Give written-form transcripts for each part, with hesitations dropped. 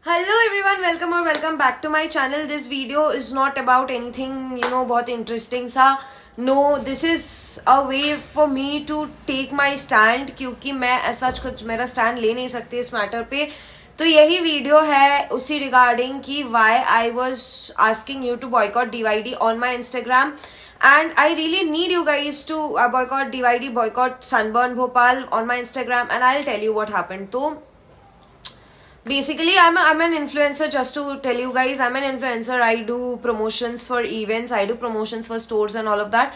Hello everyone, welcome or welcome back to my channel. This video is not about anything, बहुत interesting सा. No, this is a way for me to take my stand क्योंकि मैं ऐसा कुछ मेरा stand ले नहीं सकती इस मैटर पे. तो यही वीडियो है उसी रिगार्डिंग कि why I was asking you to boycott DYD on my Instagram. And I really need you guys to boycott DYD, boycott Sunburn Bhopal on my Instagram, and I'll tell you what happened. तो basically I'm an influencer. Just to tell you guys, I'm an influencer. I do promotions for events, I do promotions for stores and all of that.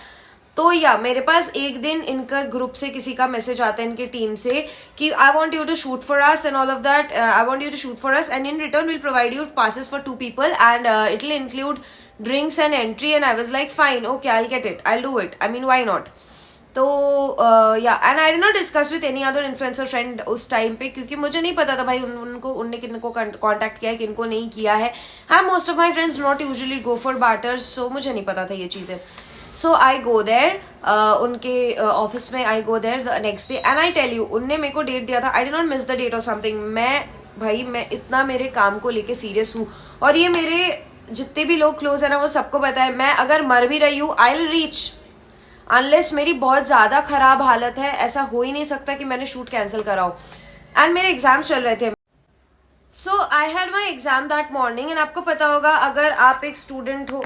तो या मेरे पास एक दिन इनका group से किसी का मैसेज आता है इनके टीम से कि I want you to shoot for us and all of that. I want you to shoot for us and in return will provide you passes for 2 people and it will include drinks and entry. And I was like, fine, okay, I'll get it, I'll do it. I mean, why not? तो या and I did not discuss with any other influencer friend उस time पे क्योंकि मुझे नहीं पता था भाई उनने किनको कांटेक्ट किया है किनको नहीं किया है. Most of my friends not usually go for barters, so मुझे नहीं पता था ये चीजें. सो आई गो देयर उनके ऑफिस में. I go there the next day and I tell you उनने मेरे को डेट दिया था. I did not miss the date और समथिंग. मैं इतना मेरे काम को लेके सीरियस हूँ और ये मेरे जितने भी लोग क्लोज है ना वो सबको पता है. मैं अगर मर भी रही हूँ आई विल रीच अनलेस मेरी बहुत ज्यादा खराब हालत है. ऐसा हो ही नहीं सकता कि मैंने शूट कैंसिल करा हो. एंड मेरे एग्जाम्स चल रहे थे. So I had my exam that morning. And आपको पता होगा अगर आप एक स्टूडेंट हो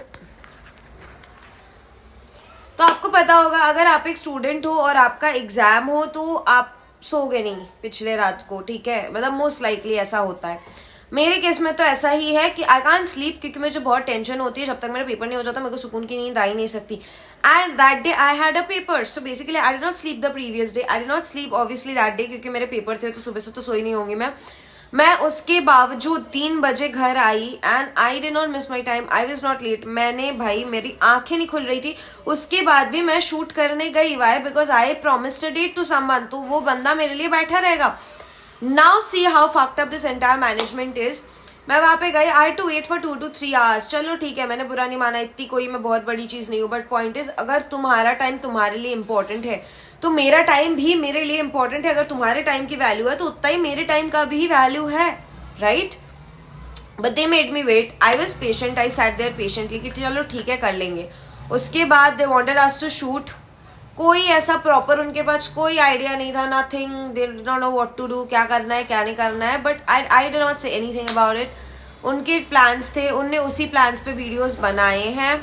तो आपको पता होगा अगर आप एक स्टूडेंट हो और आपका एग्जाम हो तो आप सोओगे नहीं पिछले रात को. ठीक है, मतलब मोस्ट लाइकली ऐसा होता है. मेरे केस में तो ऐसा ही है कि आई कांट स्लीप क्योंकि मुझे बहुत टेंशन होती है. जब तक मेरा पेपर नहीं हो जाता मेरे को सुकून की नींद आ ही नहीं सकती. And that day I had a paper, so basically I did not sleep the previous day. I did not sleep obviously that day क्योंकि मेरे पेपर थे तो सुबह से तो सोई नहीं होंगी मैं उसके बावजूद 3 बजे घर आई and I did not miss my time. I was not late. मैंने भाई मेरी आंखें नहीं खुल रही थी. उसके बाद भी मैं शूट करने गई. Why? Because I promised a date to someone. तो वो बंदा मेरे लिए बैठा रहेगा. Now see how fucked up this entire management is. मैं वहां पे गई. I to wait for 2 to 3 hours. चलो ठीक है, मैंने बुरा नहीं माना, इतनी कोई मैं बहुत बड़ी चीज नहीं हूँ. बट पॉइंट इज अगर तुम्हारा टाइम तुम्हारे लिए इंपॉर्टेंट है तो मेरा टाइम भी मेरे लिए इंपॉर्टेंट है. अगर तुम्हारे टाइम की वैल्यू है तो उतना ही मेरे टाइम का भी वैल्यू है, right? But they made me wait. I was patient. I sat there patiently कि चलो ठीक है कर लेंगे. उसके बाद they wanted us to shoot. कोई ऐसा प्रॉपर उनके पास कोई आइडिया नहीं था. Nothing. They did not know what to do. क्या करना है क्या नहीं करना है. But I did not say anything about it. उनके प्लान्स थे, उनने उसी प्लान्स पे वीडियोस बनाए हैं.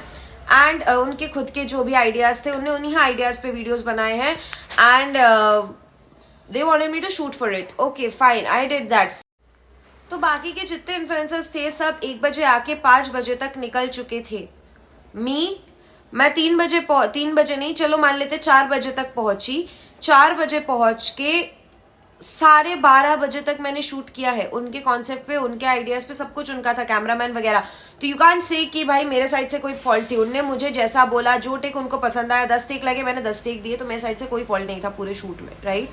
एंड उनके खुद के जो भी आइडियाज थे उनने उन्हीं आइडियाज पे वीडियोस बनाए हैं. And they wanted me to shoot for it. Okay fine, I did that. तो बाकी के जितने इन्फ्लुएंसर्स थे सब 1 बजे आके 5 बजे तक निकल चुके थे. मैं 3 बजे नहीं, चलो मान लेते 4 बजे तक पहुंची. 4 बजे पहुंच के 12:30 बजे तक मैंने शूट किया है. उनके कॉन्सेप्ट पे, उनके आइडियाज पे सब कुछ उनका था, कैमरामैन वगैरह. तो यू कांट से कि भाई मेरे साइड से कोई फॉल्ट थी. उनने मुझे जैसा बोला, जो टेक उनको पसंद आया, 10 टेक लगे, मैंने 10 टेक दिए. तो मेरे साइड से कोई फॉल्ट नहीं था पूरे शूट में, राइट?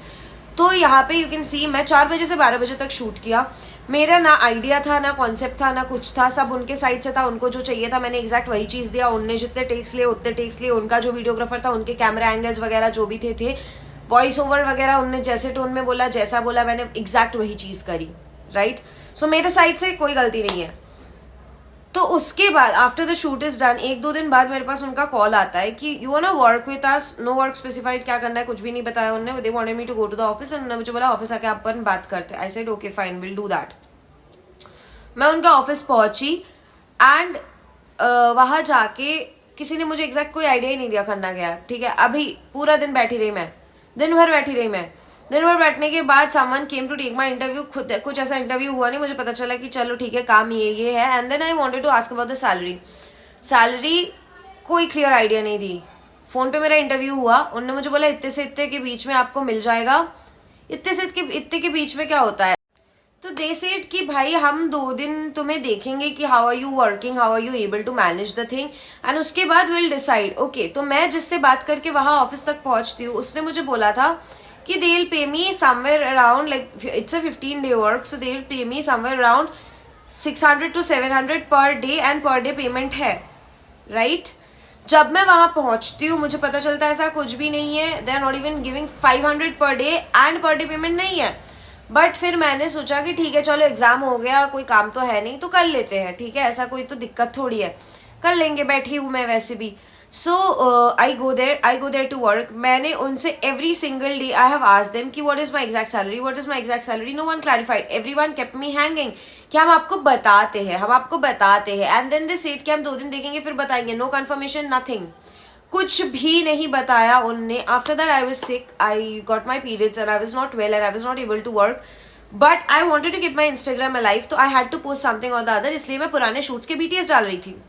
तो यहाँ पे यू कैन सी मैं 4 बजे से 12 बजे तक शूट किया. मेरा ना आइडिया था, ना कॉन्सेप्ट था, ना कुछ था. सब उनके साइड से था. उनको जो चाहिए था मैंने एग्जैक्ट वही चीज दिया. उनने जितने टेक्स लिए उतने टेक्स लिए. उनका जो वीडियोग्राफर था उनके कैमरा एंगल्स वगैरह जो भी थे वॉइस ओवर वगैरह उनने जैसे टोन में बोला, जैसा बोला, मैंने एग्जैक्ट वही चीज करी, राइट? सो मेरे साइड से कोई गलती नहीं है. तो उसके बाद after the shoot is done 1-2 दिन बाद मेरे पास उनका कॉल आता है कि you want to work with us. No work specified, क्या करना है कुछ भी नहीं बताया उन्होंने. They wanted me to go to the office and मुझे बोला ऑफिस आके अपन बात करते. I said okay fine, will do that. मैं उनका ऑफिस पहुंची एंड वहां जाके किसी ने मुझे एग्जैक्ट कोई आइडिया ही नहीं दिया करना गया. ठीक है, अभी पूरा दिन बैठी रही मैं. दिन भर बैठी रही मैं. दिन भर बैठने के बाद someone came to take my interview. खुद कुछ ऐसा इंटरव्यू हुआ नहीं. मुझे पता चला कि चलो ठीक है काम ये है. And then I wanted to ask about the salary. कोई क्लियर आइडिया नहीं दी. फोन पे मेरा इंटरव्यू हुआ. उन्होंने मुझे बोला इतने से इतने के बीच में आपको मिल जाएगा. इतने से इतने के बीच में क्या होता है? तो दे सेड कि भाई हम 2 दिन तुम्हें देखेंगे कि how are you working, how are you able to manage the thing, and उसके बाद विल डिसाइड. ओके, तो मैं जिससे बात करके वहां ऑफिस तक पहुंचती हूँ उसने मुझे बोला था कि they will pay me somewhere around like it's a 15-day work, so they will pay me somewhere around 600 to 700 पर day. And per day payment है, राइट? जब मैं वहां पहुंचती हूँ मुझे पता चलता है ऐसा कुछ भी नहीं है. They are not even giving 500 per day and per day payment नहीं है. बट फिर मैंने सोचा कि ठीक है चलो एग्जाम हो गया, कोई काम तो है नहीं तो कर लेते हैं, ठीक है, ऐसा कोई तो दिक्कत थोड़ी है, कर लेंगे, बैठी हूँ मैं वैसे भी. So I go there to work. मैंने उनसे every single day I have asked them कि what is my exact salary, what is my exact salary. No one clarified, everyone kept me hanging कि हम आपको बताते हैं. एंड देन दे सेड कि हम 2 दिन देखेंगे फिर बताएंगे. नो कंफर्मेशन, नथिंग, कुछ भी नहीं बताया उनने. After that I was sick, I got my periods and I was not well and I was not able to work. But I wanted to keep my Instagram alive, तो I had to post something और the other, इसलिए मैं पुराने shoots के BTS डाल रही थी.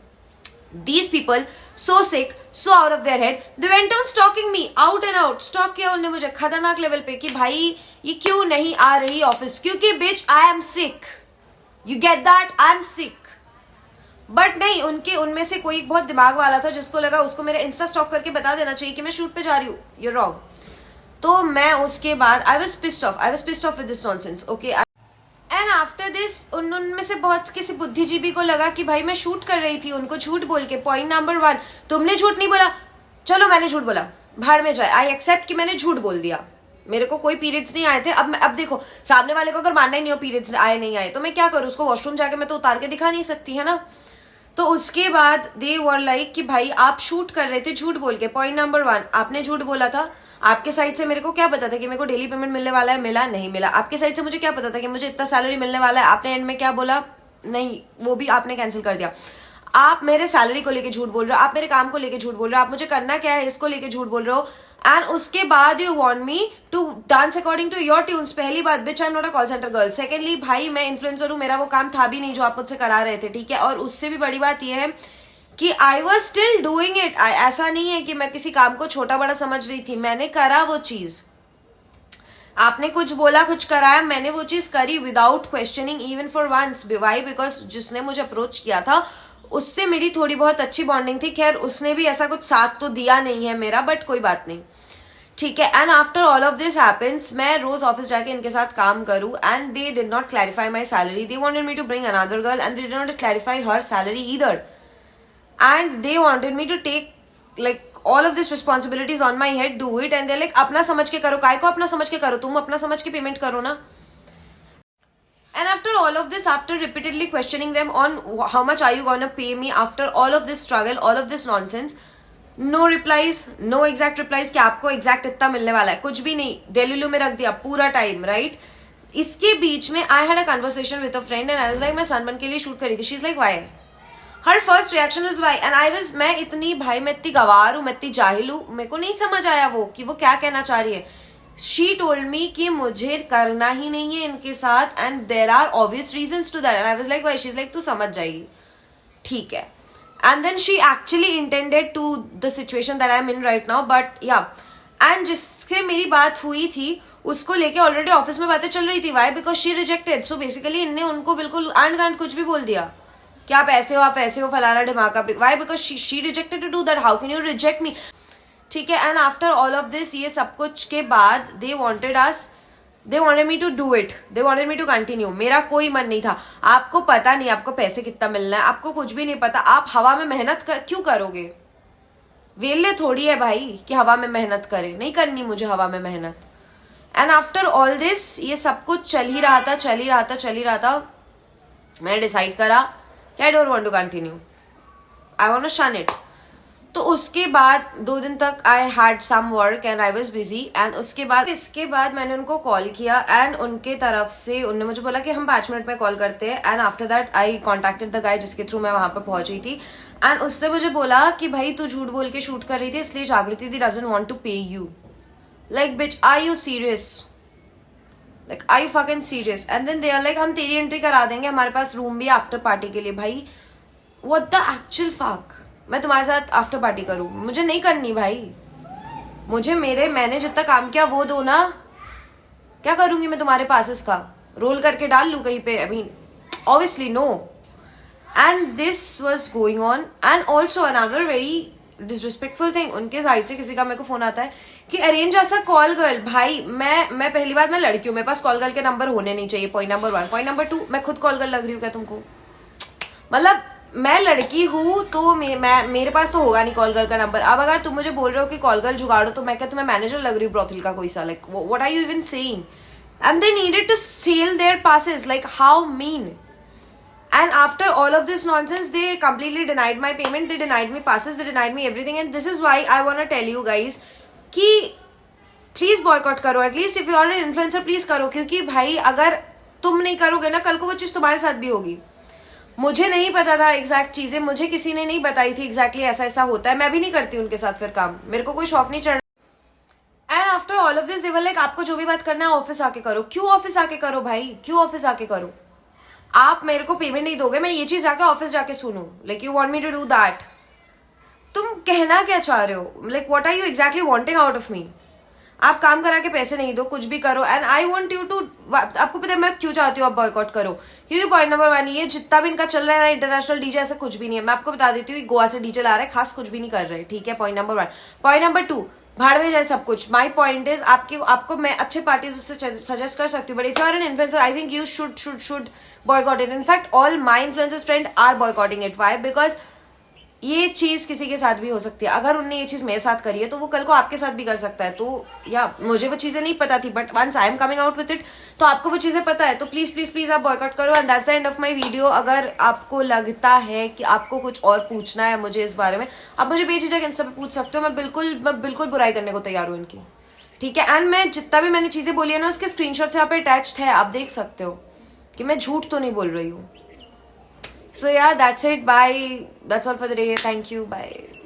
These people so sick, so out of their head, they went on stalking me out and out. Stalk किया उन्होंने मुझे खतरनाक लेवल पे कि भाई ये क्यों नहीं आ रही ऑफिस, क्योंकि bitch I am sick. You get that? I am sick. But नहीं, उनमें से कोई बहुत दिमाग वाला था जिसको लगा उसको मेरा इंस्टा स्टॉक करके बता देना चाहिए कि मैं शूट पे जा रही हूँ. You're wrong. तो मैं उसके बाद I was pissed off with this nonsense. Okay. And after this उनमें से बहुत किसी बुद्धिजीवी को लगा कि भाई मैं शूट कर रही थी, उनको झूठ बोल के. पॉइंट नंबर 1, तुमने झूठ नहीं बोला, चलो मैंने झूठ बोला, भाड़ में जाए. आई एक्सेप्ट कि मैंने झूठ बोल दिया, मेरे को कोई पीरियड्स नहीं आए थे. अब देखो, सामने वाले को अगर मानना ही नहीं हो पीरियड्स आए नहीं आए तो मैं क्या करूँ, उसको वॉशरूम जाके मैं तो उतार के दिखा नहीं सकती है ना. तो उसके बाद दे वर लाइक कि भाई आप शूट कर रहे थे झूठ बोल के. पॉइंट नंबर 1, आपने झूठ बोला था. आपके साइड से मेरे को क्या पता था कि मेरे को डेली पेमेंट मिलने वाला है, मिला नहीं मिला. आपके साइड से मुझे क्या पता था कि मुझे इतना सैलरी मिलने वाला है, आपने एंड में क्या बोला, नहीं, वो भी आपने कैंसिल कर दिया. आप मेरे सैलरी को लेके झूठ बोल रहे हो, आप मेरे काम को लेके झूठ बोल रहे हो, आप मुझे करना क्या है इसको लेके झूठ बोल रहे हो. एंड उसके बाद you want me to dance according to your tunes. पहली बात, bitch I am not a call centre girl. Secondly, भाई मैं इन्फ्लुएंसर हूँ, मेरा वो काम था भी नहीं जो आप मुझसे करा रहे थे, ठीक है. और उससे भी बड़ी बात यह है कि I was still doing it. ऐसा नहीं है कि मैं किसी काम को छोटा बड़ा समझ रही थी, मैंने करा वो चीज. आपने कुछ बोला, कुछ कराया, मैंने वो चीज करी without questioning even for once. Why? Because जिसने मुझे अप्रोच किया था उससे मेरी थोड़ी बहुत अच्छी बॉन्डिंग थी. खैर उसने भी ऐसा कुछ साथ तो दिया नहीं है मेरा, बट कोई बात नहीं, ठीक है. And after all of this happens, मैं रोज ऑफिस जाके इनके साथ काम करूं. And they did not clarify my salary. They wanted me to bring another girl and they did not clarify her salary either. And they wanted me to take like all of this responsibilities on my head, do it, and they're like अपना समझ के करो. काय को अपना समझ के करो, तुम अपना समझ के पेमेंट करो ना. And after all of this, after repeatedly questioning them on how much are you gonna pay me, after all of this struggle, all of this nonsense, no replies, no exact replies कि आपको exact इतना मिलने वाला है, कुछ भी नहीं. डेलीलू में रख दिया पूरा टाइम, राइट. इसके बीच में I had a conversation with a friend and I was like मैं सनबर्न के लिए शूट करी थी. She's like why? Her first reaction is why. And I was, मैं इतनी गवार हूँ, मैं इतनी जाहिल हूँ, मेरे को नहीं समझ आया वो कि वो क्या कहना चाह रही है. शी टोल्ड मी कि मुझे करना ही नहीं है इनके साथ and there are obvious reasons to that. And I was like why? She is like तू समझ जाएगी, ठीक है. And then she actually intended to the situation that I am in right now, but yeah. And जिससे मेरी बात हुई थी उसको लेके ऑलरेडी ऑफिस में बातें चल रही थी. Why? Because she rejected. So basically इनने उनको बिल्कुल आंड गांड कुछ भी बोल दिया कि आप ऐसे हो फलाना ढिमाका. Why? Because she rejected to do that. How can you reject me, ठीक है. And after all of this, ये सब कुछ के बाद they wanted me to do it, they wanted me to continue. मेरा कोई मन नहीं था. आपको पता नहीं आपको पैसे कितना मिलना है, आपको कुछ भी नहीं पता. आप हवा में मेहनत क्यों करोगे? वेले थोड़ी है भाई कि हवा में मेहनत करे, नहीं करनी मुझे हवा में मेहनत. एंड आफ्टर ऑल दिस, ये सब कुछ चल ही रहा था. मैंने डिसाइड करा I don't want to continue. I want to shun it. तो उसके बाद 2 दिन तक I had some work and I was busy. And इसके बाद मैंने उनको कॉल किया and उनके तरफ से उन्होंने मुझे बोला कि हम 5 मिनट में कॉल करते हैं. And after that I contacted the guy जिसके थ्रू मैं वहां पर पहुंच रही थी. And उससे मुझे बोला कि भाई तू झूठ बोल के शूट कर रही थी इसलिए जागृति दी doesn't want to pay you. Like bitch, are you serious? Like, are you fucking serious? And then they are like, हम तेरी एंट्री करा देंगे, हमारे पास रूम भी आफ्टर पार्टी के लिए. भाई what the actual fuck? मैं तुम्हारे साथ आफ्टर पार्टी करूं? मुझे नहीं करनी भाई. मुझे मैंने जितना काम किया वो दो ना. क्या करूंगी मैं तुम्हारे पासेस का? रोल करके डाल लूं कहीं पे? I mean, obviously no. And this was going on. And also another very disrespectful thing, उनके साइड से किसी का मेरे को फोन आता है कि अरेंज ऐसा कॉल गर्ल. भाई मैं पहली बात, मैं लड़की हूँ, मेरे पास कॉल गर्ल के नंबर होने नहीं चाहिए. Point number 1. पॉइंट नंबर 2, मैं खुद कॉल गर्ल लग रही हूँ क्या तुमको? मतलब मैं लड़की हूँ तो मेरे पास तो होगा नहीं कॉल गर्ल का नंबर. अब अगर तुम मुझे बोल रहे हो कि कॉल गर्ल जुगाड़ो तो मैं क्या तुम्हें मैनेजर लग रही हूँ ब्रोथल का कोई सा? Like what are you even saying? and they needed to sell their passes. Like, how mean. And after all of this nonsense, they completely denied my payment, they denied me passes, they denied me everything. And this is why I want to tell you guys कि please boycott करो. At least if you are an influencer please करो, क्योंकि भाई अगर तुम नहीं करोगे ना, कल को वो चीज तुम्हारे साथ भी होगी. मुझे नहीं पता था एग्जैक्ट चीजें, मुझे किसी ने नहीं बताई थी एग्जैक्टली ऐसा ऐसा होता है. मैं भी नहीं करती उनके साथ फिर काम, मेरे को कोई शौक नहीं चढ़. And after all of this they were like आपको जो भी बात करना है ऑफिस आके करो. क्यों ऑफिस आके करो भाई, क्यों ऑफिस आके करो? आप मेरे को पेमेंट नहीं दोगे, मैं ये चीज जाके ऑफिस जाके सुनूं? Like you want me to do that? तुम कहना क्या चाह रहे हो? Like what are you exactly wanting out of me? आप काम करा के पैसे नहीं दो, कुछ भी करो. And I want you to, आपको पता है मैं क्यों चाहती हूँ आप बॉयकॉट करो? क्योंकि पॉइंट नंबर 1, ये जितना भी इनका चल रहा है ना इंटरनेशनल डीजे, ऐसा कुछ भी नहीं है. मैं आपको बता देती हूँ, गोवा से डीजे ला रहे हैं, खास कुछ भी नहीं कर रहे. ठीक है, पॉइंट नंबर 1. पॉइंट नंबर 2, भाड़ में जाए सब कुछ. माई पॉइंट इज आपको मैं अच्छे पार्टीज उससे सजेस्ट कर सकती हूँ, but if you are an influencer I think you should boycott it. In fact all my influencers friend are boycotting it. Why? Because ये चीज किसी के साथ भी हो सकती है. अगर उनने ये चीज मेरे साथ करी है तो वो कल को आपके साथ भी कर सकता है. तो या मुझे वो चीजें नहीं पता थी, but once I am coming out with it तो आपको वो चीजें पता है. तो प्लीज प्लीज प्लीज आप बॉयकॉट करो. And that's the end of my video. अगर आपको लगता है कि आपको कुछ और पूछना है मुझे इस बारे में, आप मुझे बेझिझक इंस्टा पे पूछ सकते हो. मैं बिल्कुल बुराई करने को तैयार हूँ इनकी. ठीक है, एंड मैं जितना भी मैंने चीजें बोली है ना उसके स्क्रीनशॉट यहाँ पे अटैच्ड है, आप देख सकते हो कि मैं झूठ तो नहीं बोल रही हूँ. So yeah, that's it. Bye. That's all for the day. Thank you. Bye.